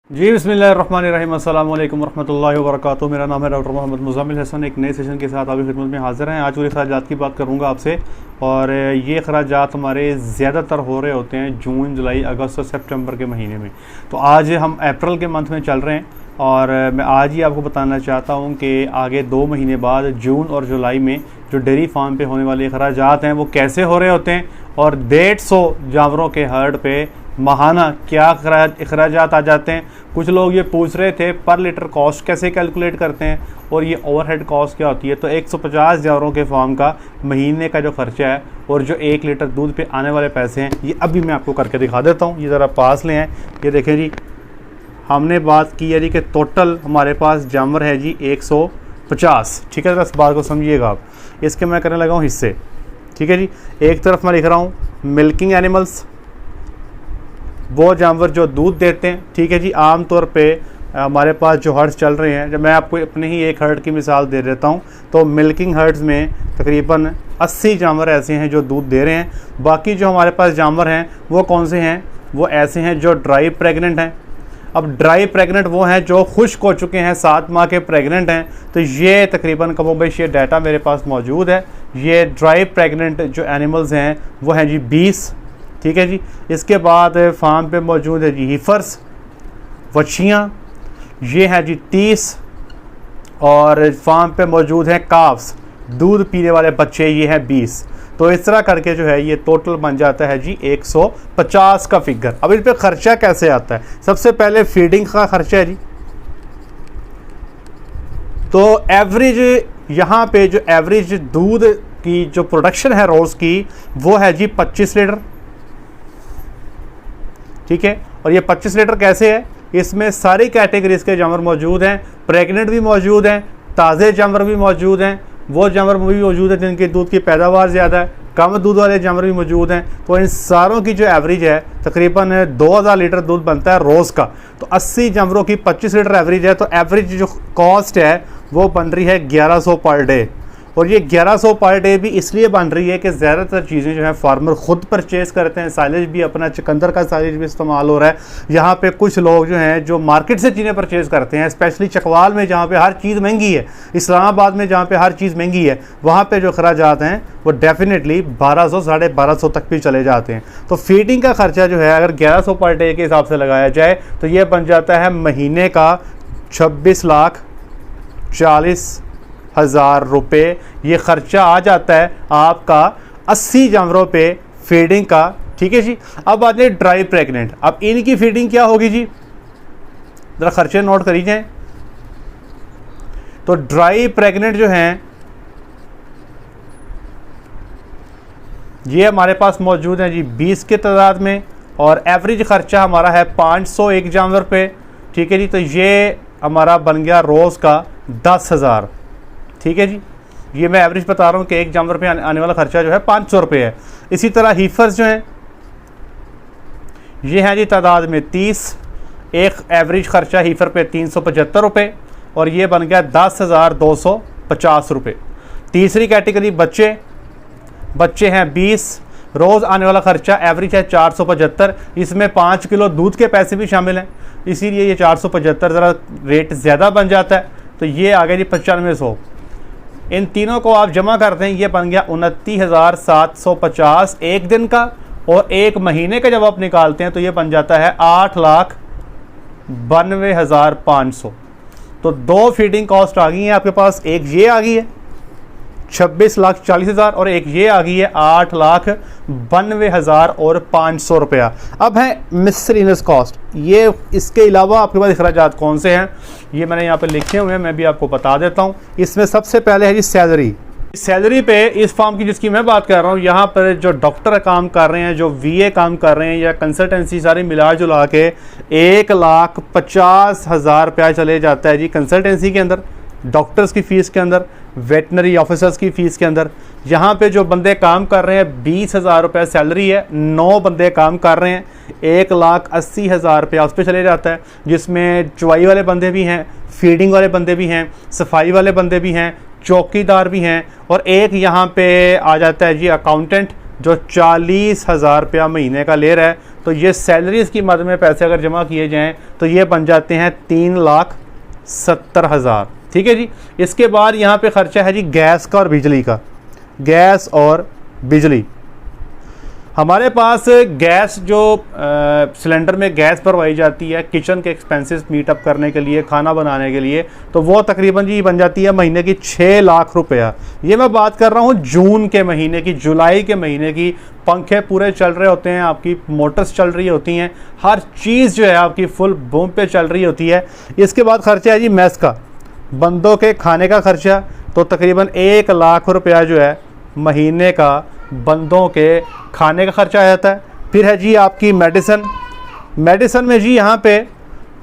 जी बिस्मिल्लाहिर्रहमानिर्रहीम अस्सलाम वालेकुम रहमतुल्लाहि व बरकातुहू। मेरा नाम है डॉक्टर मोहम्मद मुज़म्मिल हसन। एक नए सेशन के साथ आपकी खिदमत में हाज़िर हैं। आज पूरे अखराजात की बात करूंगा आपसे, और ये अखराजात हमारे ज़्यादातर हो रहे होते हैं जून, जुलाई, अगस्त और सितंबर के महीने में। तो आज हम अप्रैल के मंथ में चल रहे हैं और मैं आज ही आपको बताना चाहता हूँ कि आगे 2 महीने बाद जून और जुलाई में जो डेयरी फार्म पे होने वाले अखराजात हैं वो कैसे हो रहे होते हैं, और 150 जानवरों के हर्ड पे माहाना क्या अखराजात आ जाते हैं। कुछ लोग ये पूछ रहे थे पर लीटर कॉस्ट कैसे कैलकुलेट करते हैं और ये ओवरहेड कॉस्ट क्या होती है। तो 150 जानवरों के फार्म का महीने का जो खर्चा है और जो 1 लीटर दूध पे आने वाले पैसे हैं, ये अभी मैं आपको करके दिखा देता हूँ। ये ज़रा पास ले आएँ। ये देखें जी, हमने बात की है जी कि टोटल हमारे पास जानवर है जी 150। ठीक है, ज़रा इस बात को समझिएगा आप। इसके मैं करने लगा हूँ हिस्से। ठीक है जी, एक तरफ मैं लिख रहा हूँ मिल्किंग एनिमल्स, वो जानवर जो दूध देते हैं। ठीक है जी, आम तौर पे हमारे पास जो हर्ड्स चल रहे हैं, जब मैं आपको अपने ही एक हर्ड की मिसाल दे देता हूँ, तो मिल्किंग हर्ड्स में तकरीबन 80 जानवर ऐसे हैं जो दूध दे रहे हैं। बाकी जो हमारे पास जानवर हैं वो कौन से हैं? वो ऐसे हैं जो ड्राई प्रेग्नेंट हैं। अब ड्राई प्रेग्नेंट वो हैं जो खुश्क हो चुके हैं, 7 माह के प्रेग्नेंट हैं। तो ये तकरीबन कमोबेश ये डाटा मेरे पास मौजूद है। ये ड्राई प्रेग्नेंट जो एनिमल्स हैं वो हैं जी 20। ठीक है जी, इसके बाद फार्म पे मौजूद है जी हीफर्स, वछियाँ, ये हैं जी 30, और फार्म पे मौजूद हैं काफ्स, दूध पीने वाले बच्चे, ये हैं 20। तो इस तरह करके जो है ये टोटल बन जाता है जी 150 का फिगर। अब इस पे खर्चा कैसे आता है? सबसे पहले फीडिंग का खर्चा है जी। तो एवरेज यहाँ पे जो एवरेज दूध की जो प्रोडक्शन है रोज़ की, वो है जी 25 लीटर। ठीक है, और ये 25 लीटर कैसे है? इसमें सारी कैटेगरीज के जानवर मौजूद हैं, प्रेग्नेंट भी मौजूद हैं, ताज़े जानवर भी मौजूद हैं, वो जानवर भी मौजूद हैं जिनके दूध की पैदावार ज़्यादा है, कम दूध वाले जानवर भी मौजूद हैं। तो इन सारों की जो एवरेज है तकरीबन 2000 लीटर दूध बनता है रोज़ का। तो 80 जानवरों की 25 लीटर एवरेज है। तो एवरेज जो कॉस्ट है वो बन रही है 1100 पर डे। और ये 1100 पर डे भी इसलिए बन रही है कि ज़्यादातर चीज़ें जो है फार्मर ख़ुद परचेज़ करते हैं। साइलेज भी अपना चुकंदर का साइलेज भी इस्तेमाल हो रहा है। यहाँ पे कुछ लोग जो हैं जो मार्केट से चीज़ें परचेज़ करते हैं, स्पेशली चकवाल में जहाँ पे हर चीज़ महंगी है, इस्लामाबाद में जहाँ पे हर चीज़ महंगी है, वहाँ पे जो खर्चात हैं वो डेफिनेटली 1200 साढ़े 1200 तक भी चले जाते हैं। तो फीडिंग का खर्चा जो है अगर 1100 पर डे के हिसाब से लगाया जाए तो ये बन जाता है महीने का 26,40,000 रुपये। ये ख़र्चा आ जाता है आपका 80 जानवरों पे फीडिंग का। ठीक है जी, अब आते हैं ड्राई प्रेग्नेंट। अब इनकी फीडिंग क्या होगी जी, ज़रा खर्चे नोट करी जाएं। तो ड्राई प्रेग्नेंट जो हैं ये हमारे पास मौजूद हैं जी 20 के तादाद में, और एवरेज ख़र्चा हमारा है 500 एक जानवर पे। ठीक है जी, तो ये हमारा बन गया रोज़ का 10,000। ठीक है जी, ये मैं एवरेज बता रहा हूँ कि एक जानवर पे आने वाला खर्चा जो है 500 रुपये है। इसी तरह हीफर्स जो हैं ये हैं जी तादाद में 30, एक एवरेज खर्चा हीफर पे 375 रुपये, और ये बन गया 10,250 रुपये। तीसरी कैटेगरी बच्चे हैं 20, रोज़ आने वाला खर्चा एवरेज है 475। इसमें 5 किलो दूध के पैसे भी शामिल हैं, इसीलिए ये 475 ज़रा रेट ज़्यादा बन जाता है। तो ये आ गया जी 9500। इन तीनों को आप जमा करते हैं, ये बन गया 29,750 एक दिन का, और एक महीने का जब आप निकालते हैं तो ये बन जाता है 8,92,500। तो 2 फीडिंग कॉस्ट आ गई हैं आपके पास। एक ये आ गई है 26,40,000 और एक ये आ गई है 8,92,500 रुपया। अब है मिसलेनियस कॉस्ट। ये इसके अलावा आपके पास अखराजात कौन से हैं ये मैंने यहाँ पे लिखे हुए हैं, मैं भी आपको बता देता हूँ। इसमें सबसे पहले है जी सैलरी पे इस फॉर्म की जिसकी मैं बात कर रहा हूँ, यहाँ पर जो डॉक्टर काम कर रहे हैं, जो VA काम कर रहे हैं, या कंसल्टेंसी सारी मिला जुला के 1,50,000 रुपया चले जाता है जी कंसल्टेंसी के अंदर, डॉक्टर्स की फ़ीस के अंदर, वेटनरी ऑफिसर्स की फ़ीस के अंदर। यहाँ पे जो बंदे काम कर रहे हैं 20,000 रुपये सैलरी है, 9 बंदे काम कर रहे हैं, 1,80,000 रुपया उस पर चले जाता है, जिसमें चुवाई वाले बंदे भी हैं, फीडिंग वाले बंदे भी हैं, सफाई वाले बंदे भी हैं, चौकीदार भी हैं, और एक यहाँ पे आ जाता है जी अकाउंटेंट जो 40,000 रुपया महीने का ले रहा है। तो ये सैलरीज की मद में पैसे अगर जमा किए जाएं तो ये बन जाते हैं 3,70,000। ठीक है जी। इसके बाद यहाँ पे खर्चा है जी गैस का और बिजली का। गैस और बिजली, हमारे पास गैस जो सिलेंडर में गैस भरवाई जाती है किचन के एक्सपेंसेस मीट अप करने के लिए, खाना बनाने के लिए, तो वो तकरीबन जी बन जाती है महीने की 6 लाख रुपया। ये मैं बात कर रहा हूँ जून के महीने की, जुलाई के महीने की। पंखे पूरे चल रहे होते हैं, आपकी मोटर्स चल रही होती हैं, हर चीज़ जो है आपकी फुल बूम पे चल रही होती है। इसके बाद खर्चा है जी मैस का, बंदों के खाने का खर्चा, तो तकरीबन 1 लाख रुपया जो है महीने का बंदों के खाने का खर्चा आ जाता है। फिर है जी आपकी मेडिसिन। मेडिसिन में जी यहाँ पे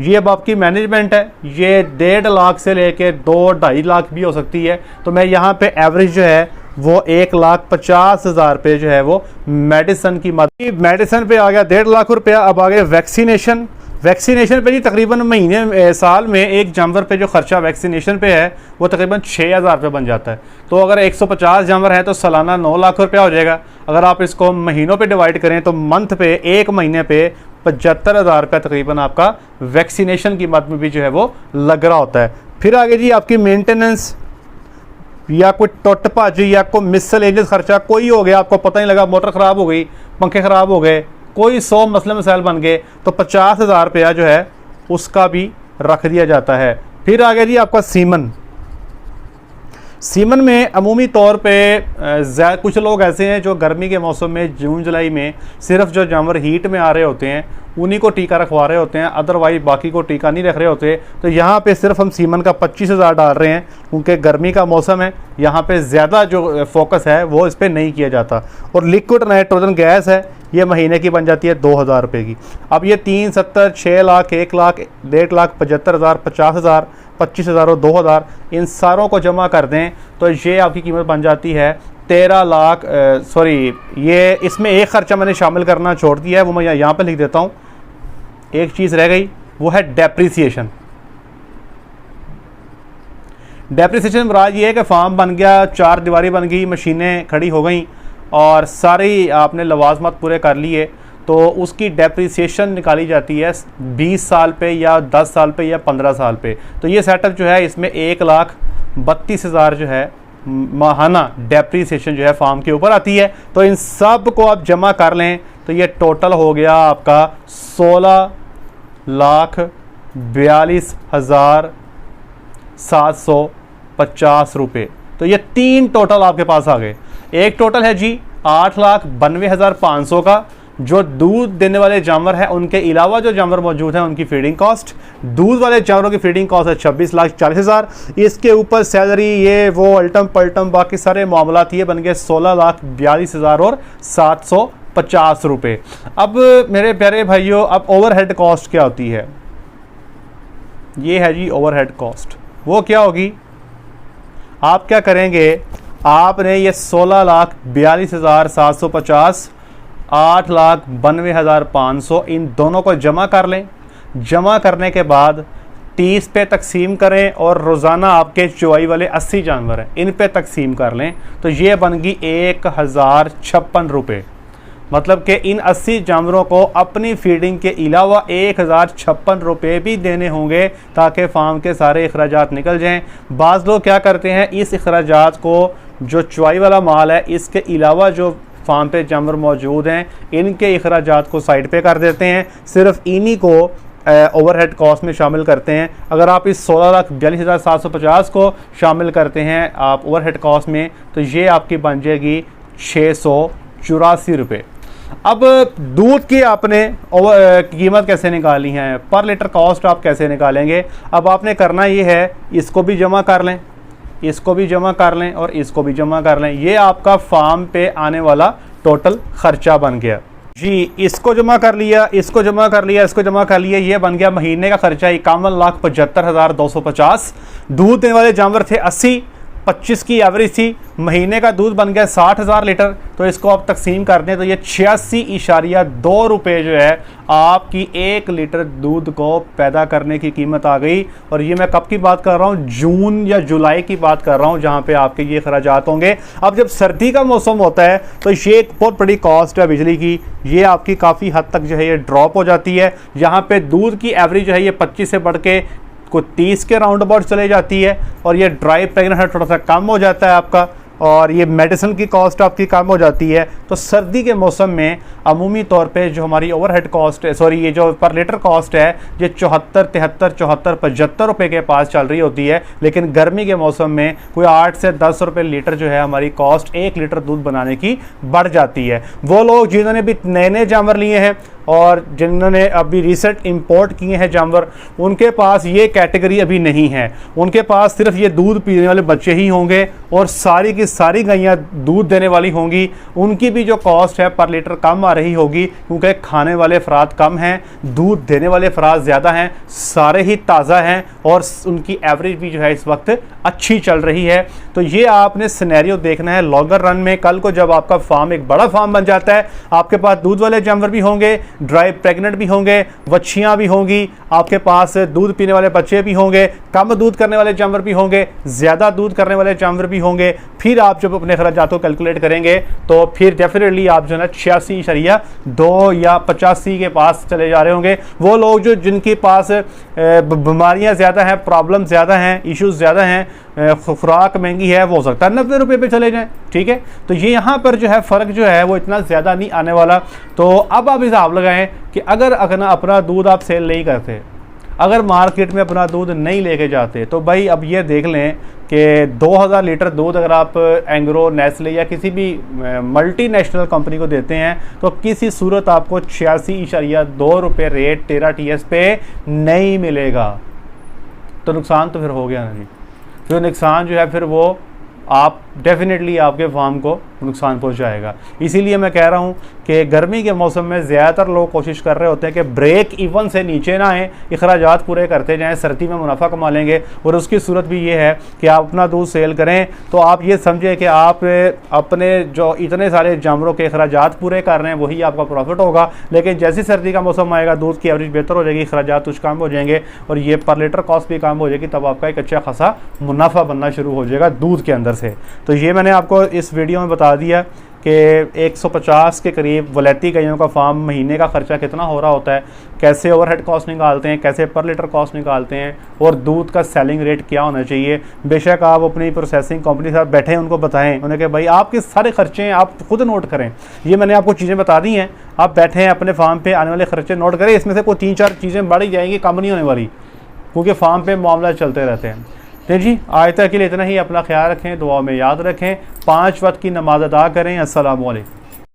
ये अब आपकी मैनेजमेंट है, ये 1.5 लाख से लेके 2-2.5 लाख भी हो सकती है। तो मैं यहाँ पे एवरेज जो है वो 1,50,000 रुपये जो है वो मेडिसिन की मदद। मेडिसिन पे आ गया 1.5 लाख रुपया। अब आ गया वैक्सीनेशन। वैक्सीनेशन पे जी तकरीबन महीने साल में एक जानवर पे जो खर्चा वैक्सीनेशन पे है वो तकरीबन 6,000 रुपये बन जाता है। तो अगर 150 जानवर है तो सालाना 9 लाख रुपया हो जाएगा। अगर आप इसको महीनों पे डिवाइड करें तो मंथ पे, एक महीने पे 75,000 रुपया तकरीबन आपका वैक्सीनेशन की मद में भी जो है वो लग रहा होता है। फिर आगे जी आपकी मेंटेनेंस या कोई टुट भज या कोई मिसलेनियस खर्चा कोई हो गया, आपको पता नहीं लगा, मोटर ख़राब हो गई, पंखे ख़राब हो गए, कोई 100 मसले मसाइल बन गए, तो 50,000 रुपया जो है उसका भी रख दिया जाता है। फिर आगे जी आपका सीमन। सीमन में अमूमी तौर पे कुछ लोग ऐसे हैं जो गर्मी के मौसम में जून जुलाई में सिर्फ जो जानवर हीट में आ रहे होते हैं उन्हीं को टीका रखवा रहे होते हैं, अदरवाइज बाकी को टीका नहीं रख रहे होते। तो यहाँ पे सिर्फ हम सीमन का 25,000 डाल रहे हैं क्योंकि गर्मी का मौसम है, यहाँ पे ज़्यादा जो फोकस है वो इस पर नहीं किया जाता। और लिक्विड नाइट्रोजन गैस है, ये महीने की बन जाती है 2,000 रुपये की। अब ये 3, 70, 6 लाख, 1 लाख, 1.5 लाख, 75,000, 50,000, 25,000 और 2,000 इन सारों को जमा कर दें तो ये आपकी कीमत बन जाती है 13 लाख। सॉरी, ये इसमें एक ख़र्चा मैंने शामिल करना छोड़ दिया है, वो मैं यहाँ पे लिख देता हूँ। एक चीज़ रह गई, वो है डेप्रिसिएशन। डेप्रिसिएशन मुराद ये है कि फार्म बन गया, 4 दीवारी बन गई, मशीनें खड़ी हो गई और सारी आपने लवाजमत पूरे कर लिए, तो उसकी डेप्रिसिएशन निकाली जाती है 20 साल पे या 10 साल पे या 15 साल पे। तो ये सेटअप जो है इसमें 1,32,000 जो है माहाना डेप्रिसिएशन जो है फार्म के ऊपर आती है। तो इन सब को आप जमा कर लें तो ये टोटल हो गया आपका 16,42,750 रुपये। तो ये 3 टोटल आपके पास आ गए। एक टोटल है जी 8,92,500 का, जो दूध देने वाले जानवर हैं उनके अलावा जो जानवर मौजूद हैं उनकी फीडिंग कॉस्ट, दूध वाले जानवरों की फीडिंग कॉस्ट है 26,40,000। इसके ऊपर सैलरी, ये वो अल्टम पल्टम बाकी सारे मामलात, ये बन गए 16,42,000 और 750 रुपये। अब मेरे प्यारे भाइयों, अब ओवरहेड कॉस्ट क्या होती है? ये है जी ओवरहेड कॉस्ट। वो क्या होगी? आप क्या करेंगे, आपने ये 16,42,750, 8,92,500 इन दोनों को जमा कर लें। जमा करने के बाद 30 पे तकसीम करें और रोज़ाना आपके चुवाई वाले 80 जानवर हैं, इन पे तकसीम कर लें तो ये बन गई 1,056 रुपये। मतलब कि इन 80 जानवरों को अपनी फीडिंग के अलावा 1,056 रुपये भी देने होंगे ताकि फार्म के सारे अखराजात निकल जाएं। बाज़ लोग क्या करते हैं, इस अखराजात को, जो चुवाई वाला माल है, इसके अलावा जो फार्म पे जानवर मौजूद हैं इनके अखराजात को साइड पे कर देते हैं, सिर्फ इन्हीं को ओवरहेड कॉस्ट में शामिल करते हैं। अगर आप इस 16,42,750 को शामिल करते हैं आप ओवरहेड कॉस्ट में तो ये आपकी बन जाएगी 684 रुपये। अब दूध की आपने कीमत कैसे निकालनी है, पर लीटर कॉस्ट आप कैसे निकालेंगे? अब आपने करना ये है, इसको भी जमा कर लें, इसको भी जमा कर लें और इसको भी जमा कर लें। ये आपका फार्म पे आने वाला टोटल खर्चा बन गया जी। इसको जमा कर लिया, इसको जमा कर लिया, इसको जमा कर लिया, ये बन गया महीने का खर्चा 51,75,250। दूध देने वाले जानवर थे 80, 25 की एवरेज थी, महीने का दूध बन गया 60,000 लीटर। तो इसको आप तकसीम कर दें तो ये 86.2 रुपये जो है आपकी 1 लीटर दूध को पैदा करने की कीमत आ गई। और ये मैं कब की बात कर रहा हूँ, जून या जुलाई की बात कर रहा हूँ, जहाँ पे आपके ये खर्चात होंगे। अब जब सर्दी का मौसम होता है तो ये एक बहुत बड़ी कॉस्ट है बिजली की, ये आपकी काफ़ी हद तक जो है ये ड्रॉप हो जाती है। यहाँ पे दूध की एवरेज जो है ये 25 से बढ़ के कुछ 30 के राउंड अबाउट चले जाती है, और ये ड्राई प्रेगनेंट है थोड़ा सा कम हो जाता है आपका, और ये मेडिसिन की कॉस्ट आपकी कम हो जाती है। तो सर्दी के मौसम में अमूमी तौर पे जो हमारी ओवरहेड कॉस्ट है, सॉरी, ये जो पर लीटर कॉस्ट है ये 74, 73, 74, 75 रुपये के पास चल रही होती है। लेकिन गर्मी के मौसम में कोई 8 से 10 रुपये लीटर जो है हमारी कॉस्ट 1 लीटर दूध बनाने की बढ़ जाती है। वो लोग जिन्होंने भी नए नए जानवर लिए हैं और जिन्होंने अभी रिसेंट इंपोर्ट किए हैं जानवर, उनके पास ये कैटेगरी अभी नहीं है। उनके पास सिर्फ ये दूध पीने वाले बच्चे ही होंगे और सारी की सारी गैयाँ दूध देने वाली होंगी। उनकी भी जो कॉस्ट है पर लीटर कम आ रही होगी, क्योंकि खाने वाले अफराद कम हैं, दूध देने वाले अफराद ज़्यादा हैं, सारे ही ताज़ा हैं और उनकी एवरेज भी जो है इस वक्त अच्छी चल रही है। तो ये आपने सिनेरियो देखना है लॉन्गर रन में। कल को जब आपका फार्म एक बड़ा फार्म बन जाता है, आपके पास दूध वाले जानवर भी होंगे, ड्राई प्रेग्नेंट भी होंगे, बच्चियां भी होंगी, आपके पास दूध पीने वाले बच्चे भी होंगे, कम दूध करने वाले जानवर भी होंगे, ज़्यादा दूध करने वाले जानवर भी होंगे। फिर आप जब अपने खर्चात को कैलकुलेट करेंगे तो फिर डेफिनेटली आप जो है 86.2 या 85 के पास चले जा रहे होंगे। वो लोग जो जिनके पास बीमारियां ज़्यादा हैं, प्रॉब्लम ज़्यादा हैं, इश्यूज़ ज़्यादा हैं, खुराक महंगी है, वो हो सकता है 90 रुपये पे चले जाएं। ठीक है, तो ये यहाँ पर जो है फ़र्क जो है वो इतना ज़्यादा नहीं आने वाला। तो अब आप हिसाब लगाएं कि अगर अपना दूध आप सेल नहीं करते, अगर मार्केट में अपना दूध नहीं लेके जाते, तो भाई अब ये देख लें कि 2000 लीटर दूध अगर आप एंग्रो, नेस्ले या किसी भी मल्टीनेशनल कंपनी को देते हैं तो किसी सूरत आपको 86.2 रुपये रेट 13 TS पे नहीं मिलेगा। तो नुकसान तो फिर हो गया ना जी। फिर नुकसान जो है फिर वो आप डेफिनेटली आपके फार्म को नुकसान पहुंचाएगा। इसीलिए मैं कह रहा हूं कि गर्मी के मौसम में ज़्यादातर लोग कोशिश कर रहे होते हैं कि ब्रेक इवन से नीचे ना आएँ, अखराजात पूरे करते जाएं, सर्दी में मुनाफा कमा लेंगे। और उसकी सूरत भी ये है कि आप अपना दूध सेल करें तो आप ये समझें कि आप अपने जो इतने सारे जानवरों के अखराजात पूरे कर रहे हैं वही आपका प्रॉफिट होगा। लेकिन जैसे सर्दी का मौसम आएगा, दूध की एवरेज बेहतर हो जाएगी, अखराजात कुछ कम हो जाएंगे और ये पर लीटर कॉस्ट भी कम हो जाएगी, तब आपका एक अच्छा खासा मुनाफा बनना शुरू हो जाएगा दूध के अंदर से। तो ये मैंने आपको इस वीडियो में बता दिया कि 150 के करीब वलैती गायों का फार्म महीने का खर्चा कितना हो रहा होता है, कैसे ओवरहेड कॉस्ट निकालते हैं, कैसे पर लीटर कॉस्ट निकालते हैं और दूध का सेलिंग रेट क्या होना चाहिए। बेशक आप अपनी प्रोसेसिंग कंपनी के साथ बैठें, उनको बताएं, उन्हें कि भाई आपके सारे खर्चे हैं आप खुद नोट करें। ये मैंने आपको चीज़ें बता दी हैं, आप बैठें अपने फार्म पे आने वाले खर्चे नोट करें। इसमें से कोई 3-4 चीज़ें बढ़ ही जाएंगी, कम नहीं होने वाली, क्योंकि फार्म पे मामला चलते रहते हैं। तो जी आज तक के लिए इतना ही। अपना ख्याल रखें, दुआ में याद रखें, 5 वक्त की नमाज अदा करें। अस्सलामु अलैकुम।